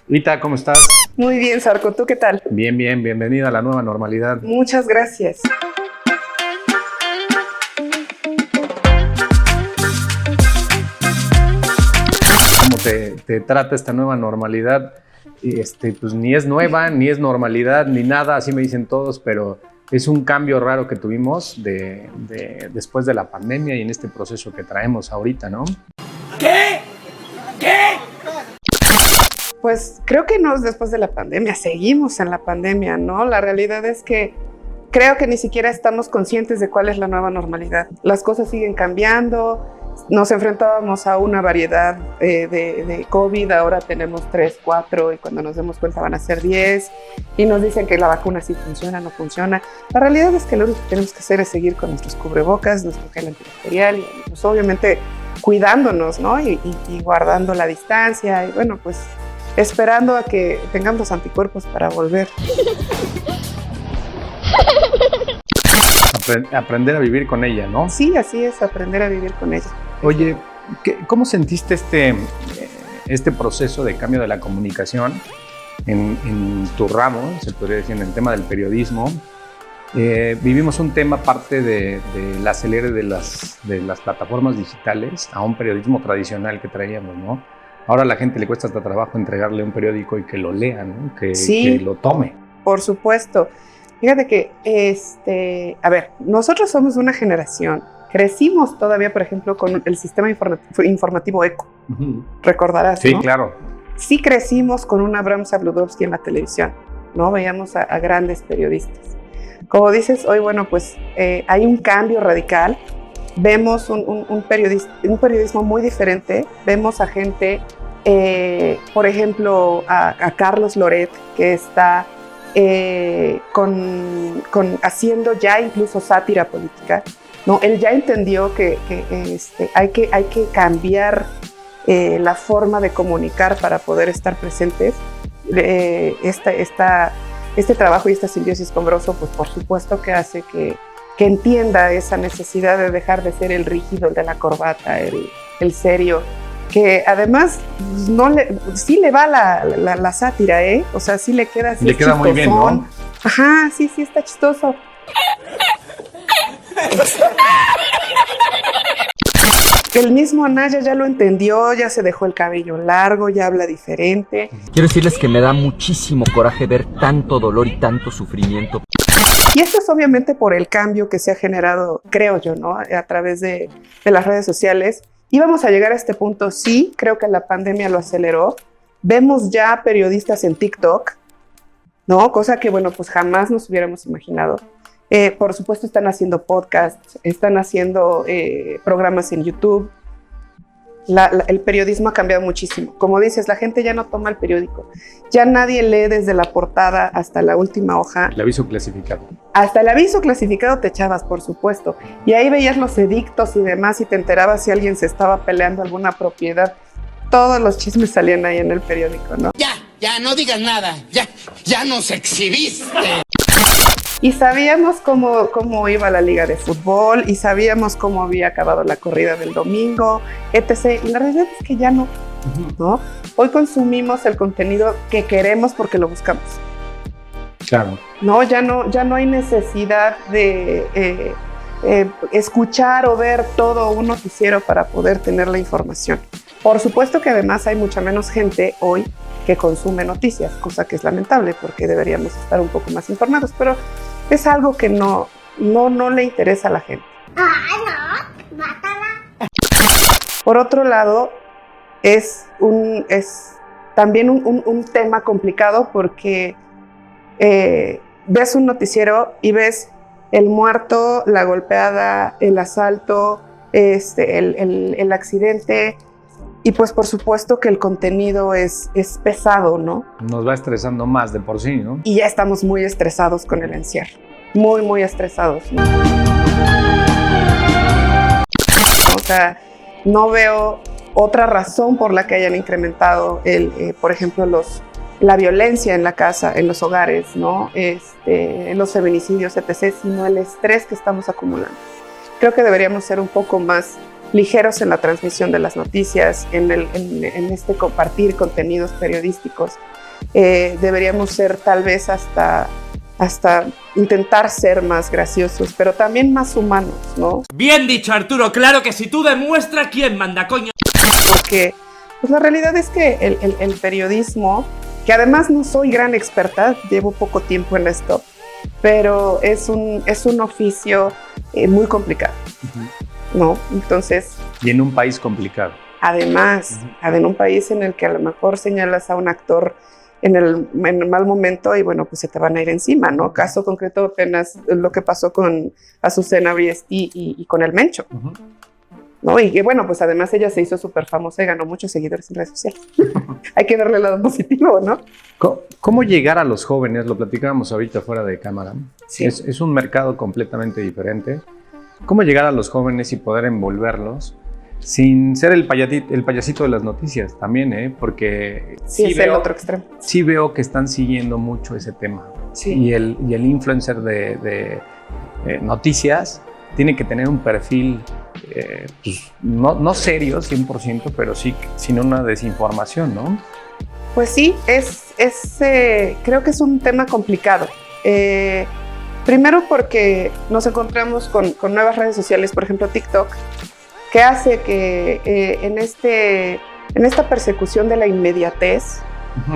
Rita, ¿cómo estás? Muy bien, Sarko, ¿tú qué tal? Bien, bienvenida a la nueva normalidad. Muchas gracias. ¿Cómo te trata esta nueva normalidad? Pues ni es nueva, ni es normalidad, ni nada, así me dicen todos, pero es un cambio raro que tuvimos después de la pandemia y en este proceso que traemos ahorita, ¿no? ¿Qué? Pues creo que no es después de la pandemia, seguimos en la pandemia, ¿no? La realidad es que creo que ni siquiera estamos conscientes de cuál es la nueva normalidad. Las cosas siguen cambiando, nos enfrentábamos a una variedad de COVID, ahora tenemos 3, 4 y cuando nos demos cuenta van a ser 10 y nos dicen que la vacuna sí funciona, no funciona. La realidad es que lo único que tenemos que hacer es seguir con nuestros cubrebocas, nuestro gel antibacterial y pues, obviamente cuidándonos, ¿no? Y guardando la distancia y bueno, pues esperando a que tengamos los anticuerpos para volver. Aprender a vivir con ella, ¿no? Sí, así es, aprender a vivir con ella. Oye, ¿cómo sentiste este proceso de cambio de la comunicación en tu ramo, se podría decir, en el tema del periodismo? Vivimos un tema aparte del acelere de las plataformas digitales a un periodismo tradicional que traíamos, ¿no? Ahora a la gente le cuesta hasta trabajo entregarle un periódico y que lo lea, ¿no? Que lo tome. Por supuesto. Fíjate que, nosotros somos una generación, crecimos todavía, por ejemplo, con el sistema informativo ECO. Uh-huh. Recordarás, sí, ¿no? Claro. Sí crecimos con un Abraham Sabludowski en la televisión, ¿no? Veíamos a grandes periodistas. Como dices, hoy, bueno, pues hay un cambio radical. Vemos un periodismo muy diferente. Vemos a gente, por ejemplo, a Carlos Loret, que está haciendo ya incluso sátira política, ¿no? Él ya entendió que hay que cambiar la forma de comunicar para poder estar presentes. Este trabajo y esta simbiosis con Broso, pues por supuesto que hace que entienda esa necesidad de dejar de ser el rígido, el de la corbata, el serio, que además sí le va la sátira, ¿eh? O sea, sí le queda así. Le queda muy bien, ¿no? Ajá, sí, está chistoso. El mismo Anaya ya lo entendió, ya se dejó el cabello largo, ya habla diferente. Quiero decirles que me da muchísimo coraje ver tanto dolor y tanto sufrimiento. Y esto es obviamente por el cambio que se ha generado, creo yo, ¿no? A través de las redes sociales. Íbamos a llegar a este punto, sí, creo que la pandemia lo aceleró. Vemos ya periodistas en TikTok, ¿no? Cosa que, bueno, pues jamás nos hubiéramos imaginado. Por supuesto, están haciendo podcasts, están haciendo programas en YouTube. El periodismo ha cambiado muchísimo. Como dices, la gente ya no toma el periódico. Ya nadie lee desde la portada hasta la última hoja. El aviso clasificado. Hasta el aviso clasificado te echabas, por supuesto. Y ahí veías los edictos y demás y te enterabas si alguien se estaba peleando alguna propiedad. Todos los chismes salían ahí en el periódico, ¿no? Ya, no digas nada. Ya nos exhibiste. Y sabíamos cómo iba la liga de fútbol y sabíamos cómo había acabado la corrida del domingo, etc. Y la realidad es que ya no, ¿no? Hoy consumimos el contenido que queremos porque lo buscamos. Claro. No, ya no hay necesidad de escuchar o ver todo un noticiero para poder tener la información. Por supuesto que además hay mucha menos gente hoy que consume noticias, cosa que es lamentable porque deberíamos estar un poco más informados, pero es algo que no le interesa a la gente. No, mátala. Por otro lado, es también un tema complicado porque ves un noticiero y ves el muerto, la golpeada, el asalto, el accidente. Y pues por supuesto que el contenido es pesado, ¿no? Nos va estresando más de por sí, ¿no? Y ya estamos muy estresados con el encierro. Muy, muy estresados, ¿no? O sea, no veo otra razón por la que hayan incrementado, por ejemplo, la violencia en la casa, en los hogares, ¿no? Los feminicidios, etc., sino el estrés que estamos acumulando. Creo que deberíamos ser un poco más ligeros en la transmisión de las noticias, en este compartir contenidos periodísticos. Deberíamos ser tal vez hasta intentar ser más graciosos, pero también más humanos, ¿no? Bien dicho, Arturo, claro que si tú demuestras quién manda, coño. Porque pues la realidad es que el periodismo, que además no soy gran experta, llevo poco tiempo en esto, pero es un oficio muy complicado, ¿no? Entonces... Y en un país complicado. Además, en un país en el que a lo mejor señalas a un actor en el mal momento y bueno, pues se te van a ir encima, ¿no? Caso concreto apenas lo que pasó con Azucena Briesti y con el Mencho, ¿no? Y bueno, pues además ella se hizo súper famosa y ganó muchos seguidores en redes sociales. Hay que darle el lado positivo, ¿no? ¿Cómo llegar a los jóvenes? Lo platicábamos ahorita fuera de cámara. Sí. Es un mercado completamente diferente. ¿Cómo llegar a los jóvenes y poder envolverlos sin ser el payasito de las noticias también, porque sí es el otro extremo. Sí veo que están siguiendo mucho ese tema. Sí. Y el influencer de noticias tiene que tener un perfil pues, no serio 100%, pero sí sin una desinformación, ¿no? Pues sí, creo que es un tema complicado. Primero porque nos encontramos con nuevas redes sociales, por ejemplo TikTok, que hace que en esta persecución de la inmediatez,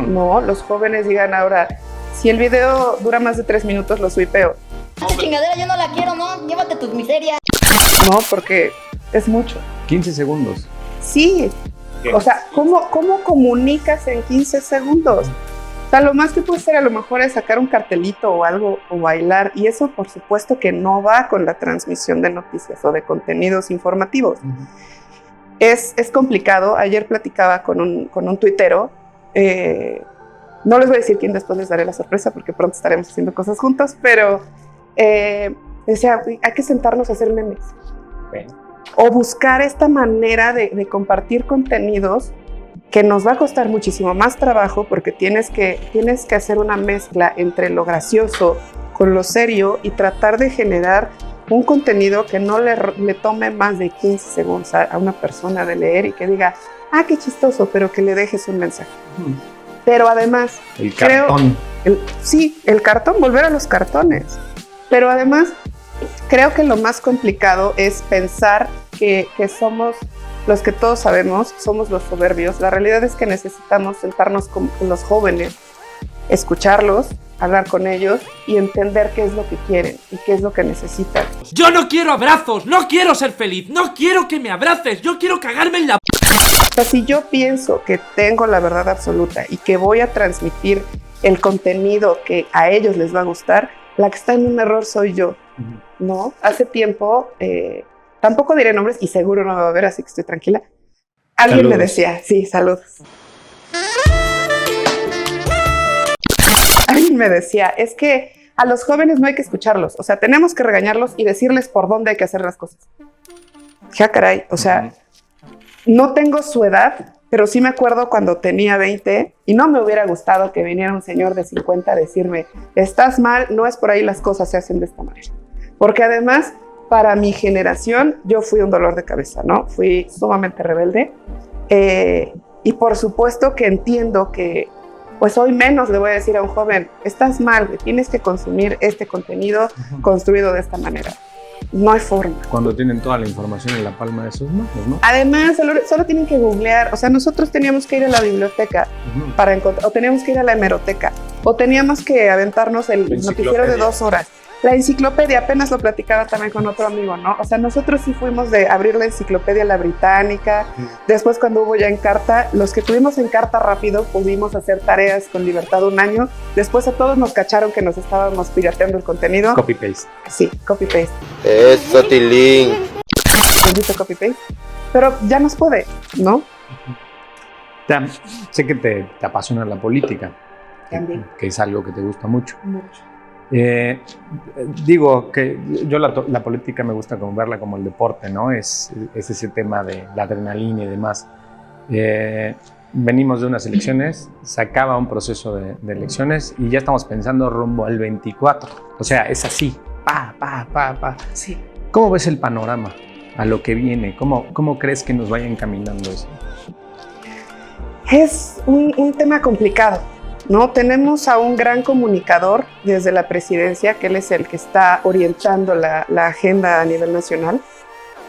¿no? Los jóvenes digan ahora, si el video dura más de 3 minutos, lo suipeo. Esta chingadera yo no la quiero, ¿no? Llévate tus miserias. No, porque es mucho. 15 segundos. Sí, o sea, ¿cómo comunicas en 15 segundos? O sea, lo más que puedes hacer a lo mejor es sacar un cartelito o algo o bailar, y eso por supuesto que no va con la transmisión de noticias o de contenidos informativos. Es complicado. Ayer platicaba con un tuitero, no les voy a decir quién, después les daré la sorpresa porque pronto estaremos haciendo cosas juntos, pero decía, hay que sentarnos a hacer memes. Okay. O buscar esta manera de compartir contenidos que nos va a costar muchísimo más trabajo porque tienes que hacer una mezcla entre lo gracioso con lo serio y tratar de generar un contenido que no le tome más de 15 segundos a una persona de leer y que diga, ah, qué chistoso, pero que le dejes un mensaje. Pero además... El cartón. El cartón, volver a los cartones. Pero además, creo que lo más complicado es pensar que somos los que todos sabemos, somos los soberbios. La realidad es que necesitamos sentarnos con los jóvenes, escucharlos, hablar con ellos y entender qué es lo que quieren y qué es lo que necesitan. Yo no quiero abrazos, no quiero ser feliz, no quiero que me abraces, yo quiero cagarme en la... O sea, si yo pienso que tengo la verdad absoluta y que voy a transmitir el contenido que a ellos les va a gustar, la que está en un error soy yo, ¿no? Hace tiempo... tampoco diré nombres y seguro no me va a ver, así que estoy tranquila. Alguien Saludos. me decía, sí, saludos. Alguien me decía, es que a los jóvenes no hay que escucharlos, o sea, tenemos que regañarlos y decirles por dónde hay que hacer las cosas. Ya caray, o sea, no tengo su edad, pero sí me acuerdo cuando tenía 20 y no me hubiera gustado que viniera un señor de 50 a decirme, estás mal, no es por ahí, las cosas se hacen de esta manera. Porque además... para mi generación, yo fui un dolor de cabeza, ¿no? Fui sumamente rebelde. Y por supuesto que entiendo que, pues hoy menos le voy a decir a un joven, estás mal, tienes que consumir este contenido construido de esta manera. No hay forma. Cuando tienen toda la información en la palma de sus manos, ¿no? Además, solo tienen que googlear. O sea, nosotros teníamos que ir a la biblioteca para encontrar, o teníamos que ir a la hemeroteca, o teníamos que aventarnos el noticiero de 2 horas. La enciclopedia, apenas lo platicaba también con otro amigo, ¿no? O sea, nosotros sí fuimos de abrir la enciclopedia, la británica. Después, cuando hubo ya Encarta, los que tuvimos Encarta rápido pudimos hacer tareas con libertad 1 año. Después a todos nos cacharon que nos estábamos pirateando el contenido. Copy-paste. Sí, copy-paste. Eso, Tilín. Bendito copy-paste. Pero ya nos puede, ¿no? Sé que te apasiona la política. También. Que es algo que te gusta mucho. Mucho. Digo que yo la política me gusta como verla como el deporte, ¿no? Es ese tema de la adrenalina y demás. Venimos de unas elecciones, se acaba un proceso de elecciones y ya estamos pensando rumbo al 24. O sea, es así, pa. Sí. ¿Cómo ves el panorama a lo que viene? ¿Cómo crees que nos vaya encaminando eso? Es un tema complicado, ¿no? Tenemos a un gran comunicador desde la presidencia, que él es el que está orientando la agenda a nivel nacional.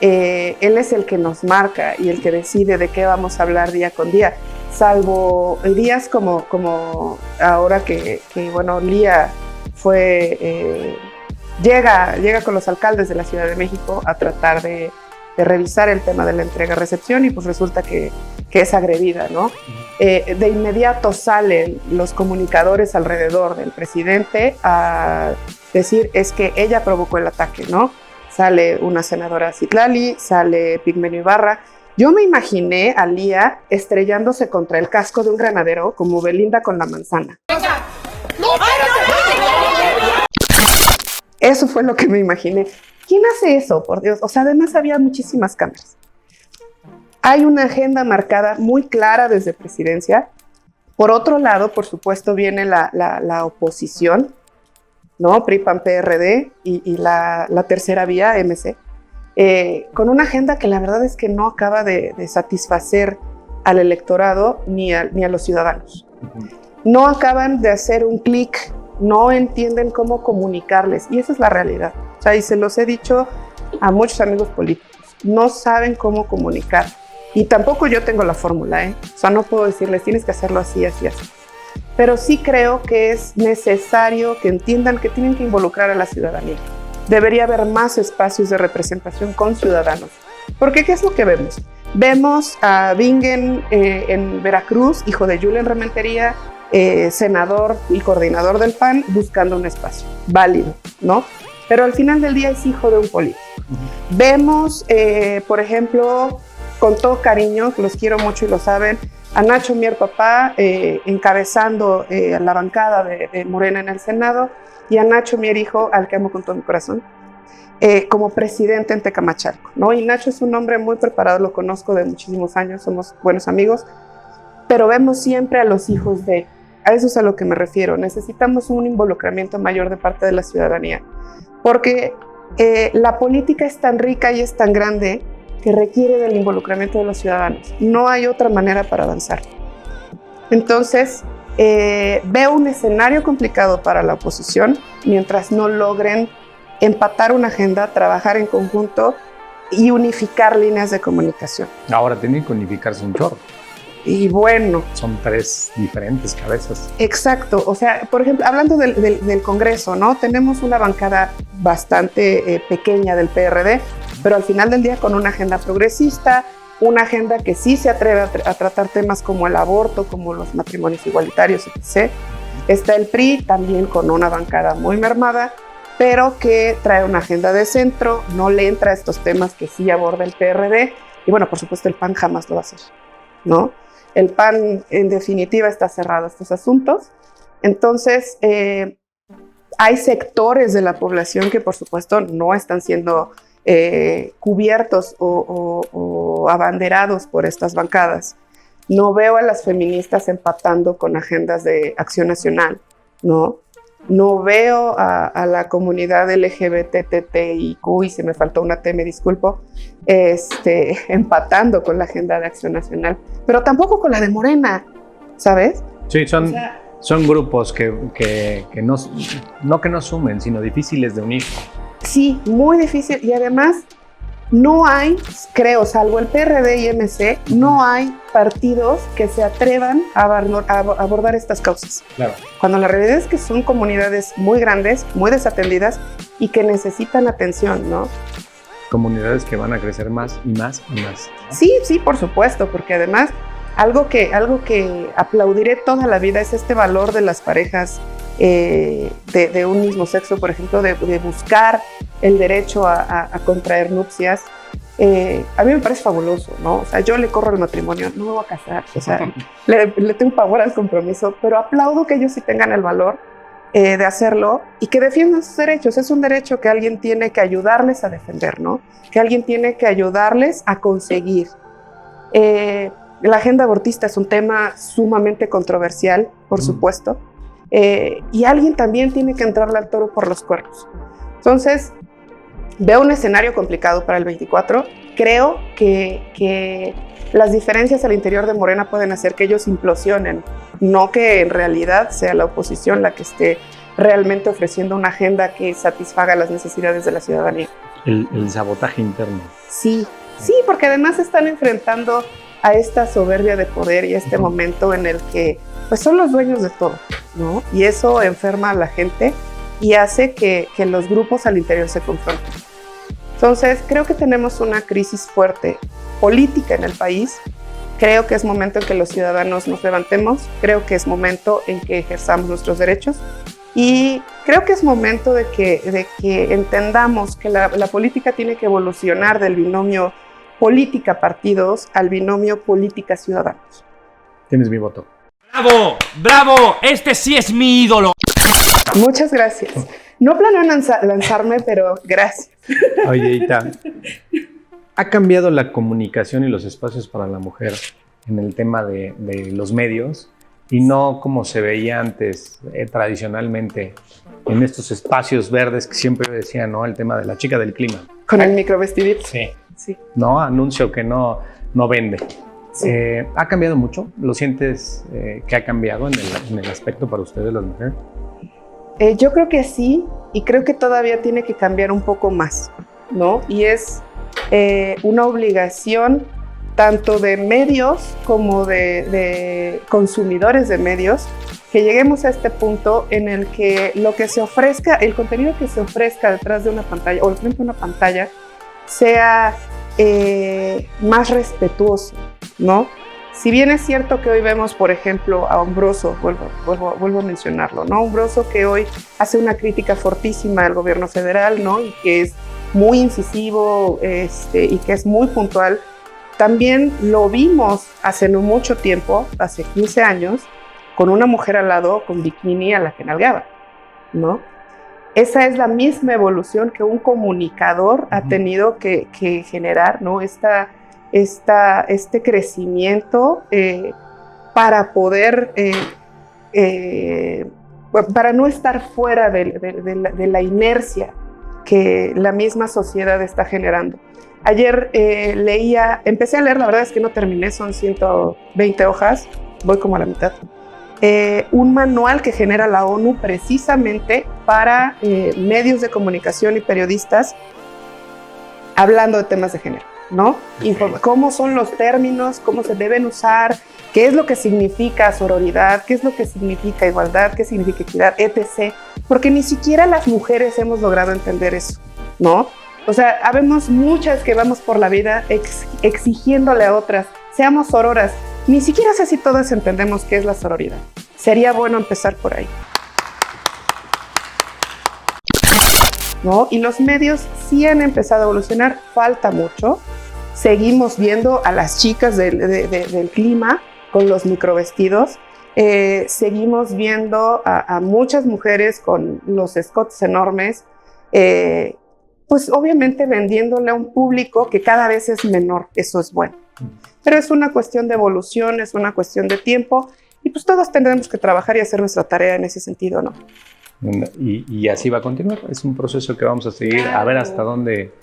Él es el que nos marca y el que decide de qué vamos a hablar día con día, salvo días como ahora que bueno, Lía llega con los alcaldes de la Ciudad de México a tratar de revisar el tema de la entrega-recepción y pues resulta que es agredida, ¿no? De inmediato salen los comunicadores alrededor del presidente a decir es que ella provocó el ataque, ¿no? Sale una senadora Citlali, sale Pigmenio Ibarra. Yo me imaginé a Lía estrellándose contra el casco de un granadero como Belinda con la manzana. Eso fue lo que me imaginé. ¿Quién hace eso, por Dios? O sea, además había muchísimas cámaras. Hay una agenda marcada muy clara desde presidencia. Por otro lado, por supuesto, viene la oposición, ¿no? PRI, PAN, PRD y la tercera vía, MC, con una agenda que la verdad es que no acaba de satisfacer al electorado ni a los ciudadanos. No acaban de hacer un clic, no entienden cómo comunicarles, y esa es la realidad. O sea, y se los he dicho a muchos amigos políticos, no saben cómo comunicar. Y tampoco yo tengo la fórmula, ¿eh? O sea, no puedo decirles, tienes que hacerlo así, así, así. Pero sí creo que es necesario que entiendan que tienen que involucrar a la ciudadanía. Debería haber más espacios de representación con ciudadanos. Porque ¿qué es lo que vemos? Vemos a Bingen en Veracruz, hijo de Julen Rementería, senador y coordinador del PAN, buscando un espacio válido, ¿no? Pero al final del día es hijo de un político. Vemos, por ejemplo, con todo cariño, los quiero mucho y lo saben, a Nacho Mier papá encabezando la bancada de Morena en el Senado, y a Nacho Mier hijo, al que amo con todo mi corazón, como presidente en Tecamachalco, ¿no? Y Nacho es un hombre muy preparado, lo conozco de muchísimos años, somos buenos amigos, pero vemos siempre a los hijos a eso es a lo que me refiero. Necesitamos un involucramiento mayor de parte de la ciudadanía, porque la política es tan rica y es tan grande que requiere del involucramiento de los ciudadanos. No hay otra manera para avanzar. Entonces, veo un escenario complicado para la oposición mientras no logren empatar una agenda, trabajar en conjunto y unificar líneas de comunicación. Ahora tienen que unificarse un chorro. Y bueno. Son tres diferentes cabezas. Exacto. O sea, por ejemplo, hablando del Congreso, ¿no? Tenemos una bancada bastante pequeña del PRD, pero al final del día con una agenda progresista, una agenda que sí se atreve a tratar temas como el aborto, como los matrimonios igualitarios, etc. Está el PRI también con una bancada muy mermada, pero que trae una agenda de centro, no le entra a estos temas que sí aborda el PRD, y bueno, por supuesto el PAN jamás lo va a hacer, ¿no? El PAN en definitiva está cerrado a estos asuntos. Entonces, hay sectores de la población que por supuesto no están siendo cubiertos o abanderados por estas bancadas. No veo a las feministas empatando con agendas de acción nacional, ¿no? No veo a la comunidad LGBTTIQ, y si me faltó una T, me disculpo, empatando con la agenda de acción nacional, pero tampoco con la de Morena, ¿sabes? Sí, son grupos que no sumen, sino difíciles de unir. Sí, muy difícil, y además no hay, creo, salvo el PRD y MC, no hay partidos que se atrevan a abordar estas causas. Claro. Cuando la realidad es que son comunidades muy grandes, muy desatendidas y que necesitan atención, ¿no? Comunidades que van a crecer más y más y más, ¿no? Sí, por supuesto, porque además algo que aplaudiré toda la vida es este valor de las parejas de un mismo sexo, por ejemplo, de buscar el derecho a contraer nupcias. A mí me parece fabuloso, ¿no? O sea, yo le corro el matrimonio, no me voy a casar, o sea, le tengo pavor al compromiso, pero aplaudo que ellos sí tengan el valor de hacerlo y que defiendan sus derechos. Es un derecho que alguien tiene que ayudarles a defender, ¿no? Que alguien tiene que ayudarles a conseguir. La agenda abortista es un tema sumamente controversial, por supuesto, y alguien también tiene que entrarle al toro por los cuernos. Entonces, Veo un escenario complicado para el 24. Creo que las diferencias al interior de Morena pueden hacer que ellos implosionen, no que en realidad sea la oposición la que esté realmente ofreciendo una agenda que satisfaga las necesidades de la ciudadanía. El sabotaje interno. Sí, porque además están enfrentando a esta soberbia de poder y a este momento en el que pues son los dueños de todo, ¿no? Y eso enferma a la gente y hace que los grupos al interior se confronten. Entonces, creo que tenemos una crisis fuerte política en el país. Creo que es momento en que los ciudadanos nos levantemos. Creo que es momento en que ejerzamos nuestros derechos. Y creo que es momento de que entendamos que la política tiene que evolucionar del binomio política-partidos al binomio política-ciudadanos. Tienes mi voto. ¡Bravo! ¡Bravo! Este sí es mi ídolo. Muchas gracias. No planeo lanzarme, pero gracias. Oye, Ita, ¿ha cambiado la comunicación y los espacios para la mujer en el tema de los medios? Y no como se veía antes tradicionalmente en estos espacios verdes que siempre decían, ¿no? El tema de la chica del clima. Con el microvestidito. Sí. No, anuncio que no vende. Sí. ¿Ha cambiado mucho? ¿Lo sientes que ha cambiado en el aspecto para ustedes, las mujeres? Yo creo que sí, y creo que todavía tiene que cambiar un poco más, ¿no? Y es una obligación tanto de medios como de consumidores de medios, que lleguemos a este punto en el que lo que se ofrezca, el contenido que se ofrezca detrás de una pantalla o frente a una pantalla, sea más respetuoso, ¿no? Si bien es cierto que hoy vemos, por ejemplo, a Umbroso, vuelvo a mencionarlo, ¿no? Umbroso que hoy hace una crítica fortísima al gobierno federal, ¿no? Y que es muy incisivo y que es muy puntual. También lo vimos hace no mucho tiempo, hace 15 años, con una mujer al lado con bikini a la que nalgaba, ¿no? Esa es la misma evolución que un comunicador ha tenido que generar, ¿no? Este crecimiento para poder, para no estar fuera de la inercia que la misma sociedad está generando. Ayer empecé a leer, la verdad es que no terminé, son 120 hojas, voy como a la mitad. Un manual que genera la ONU precisamente para medios de comunicación y periodistas hablando de temas de género, ¿no? Cómo son los términos, cómo se deben usar, qué es lo que significa sororidad, qué es lo que significa igualdad, qué significa equidad, etc. Porque ni siquiera las mujeres hemos logrado entender eso, ¿no? O sea, habemos muchas que vamos por la vida exigiéndole a otras, seamos sororas. Ni siquiera sé si todas entendemos qué es la sororidad. Sería bueno empezar por ahí, ¿no? Y los medios sí han empezado a evolucionar, falta mucho. Seguimos viendo a las chicas del clima con los microvestidos. Seguimos viendo a muchas mujeres con los escotes enormes, pues obviamente vendiéndole a un público que cada vez es menor. Eso es bueno. Pero es una cuestión de evolución, es una cuestión de tiempo, y pues todos tendremos que trabajar y hacer nuestra tarea en ese sentido, ¿no? Y así va a continuar. Es un proceso que vamos a seguir, claro, a ver hasta dónde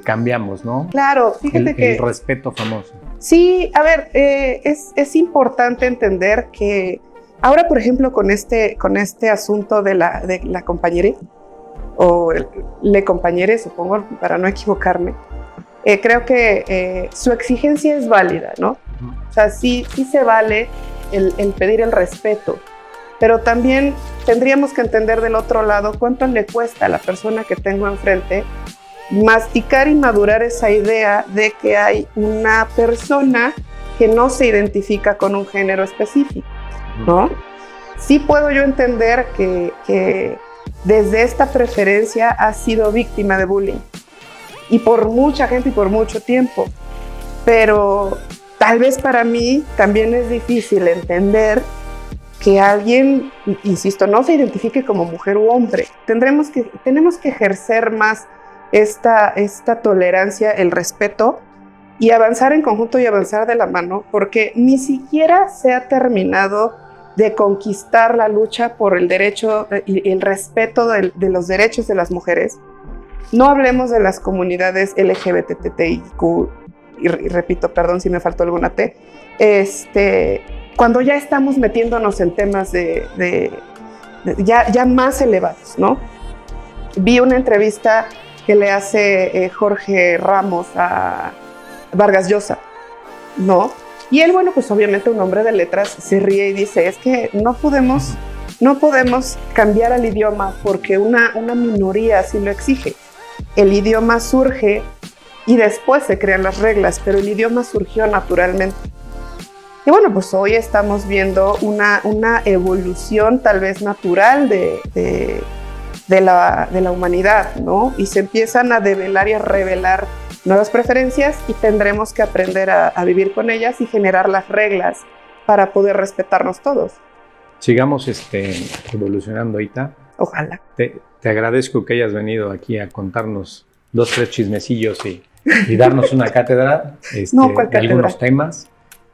cambiamos, ¿no? Claro, fíjate que... El respeto famoso. Sí, a ver, es importante entender que ahora, por ejemplo, con este asunto de la compañera, o le compañere, supongo, para no equivocarme, creo que su exigencia es válida, ¿no? O sea, sí se vale el pedir el respeto, pero también tendríamos que entender del otro lado cuánto le cuesta a la persona que tengo enfrente masticar y madurar esa idea de que hay una persona que no se identifica con un género específico, ¿no? Sí puedo yo entender que desde esta preferencia ha sido víctima de bullying, y por mucha gente y por mucho tiempo, pero tal vez para mí también es difícil entender que alguien, insisto, no se identifique como mujer u hombre. Tenemos que ejercer más esta tolerancia, el respeto, y avanzar en conjunto y avanzar de la mano, porque ni siquiera se ha terminado de conquistar la lucha por el derecho y el respeto de los derechos de las mujeres, No hablemos de las comunidades LGBTTIQ, y repito, perdón si me faltó alguna T, cuando ya estamos metiéndonos en temas ya más elevados, ¿no? Vi una entrevista que le hace Jorge Ramos a Vargas Llosa, ¿no? Y él, bueno, pues obviamente un hombre de letras se ríe y dice, es que no podemos cambiar al idioma porque una minoría así lo exige. El idioma surge y después se crean las reglas, pero el idioma surgió naturalmente. Y bueno, pues hoy estamos viendo una evolución tal vez natural de la humanidad, ¿no? Y se empiezan a develar y a revelar nuevas preferencias y tendremos que aprender a vivir con ellas y generar las reglas para poder respetarnos todos. Sigamos evolucionando, Ita. Ojalá. Te agradezco que hayas venido aquí a contarnos 2, 3 chismecillos y darnos una cátedra, No, ¿cuál de cátedra? algunos temas.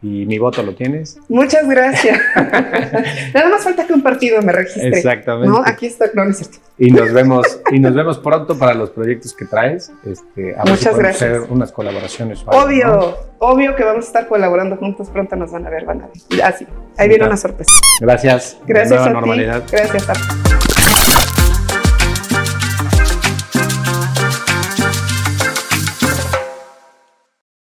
Y mi voto lo tienes. Muchas gracias. Nada más falta que un partido me registre. Exactamente. ¿No? Aquí está, no es cierto. Y nos vemos pronto para los proyectos que traes. A ver si Muchas podemos gracias. hacer unas colaboraciones. O algo, ¿no? Obvio que vamos a estar colaborando juntos. Pronto nos van a ver. Así. Ahí viene una sorpresa. Gracias. Gracias Nueva a normalidad. ti. Gracias a ti.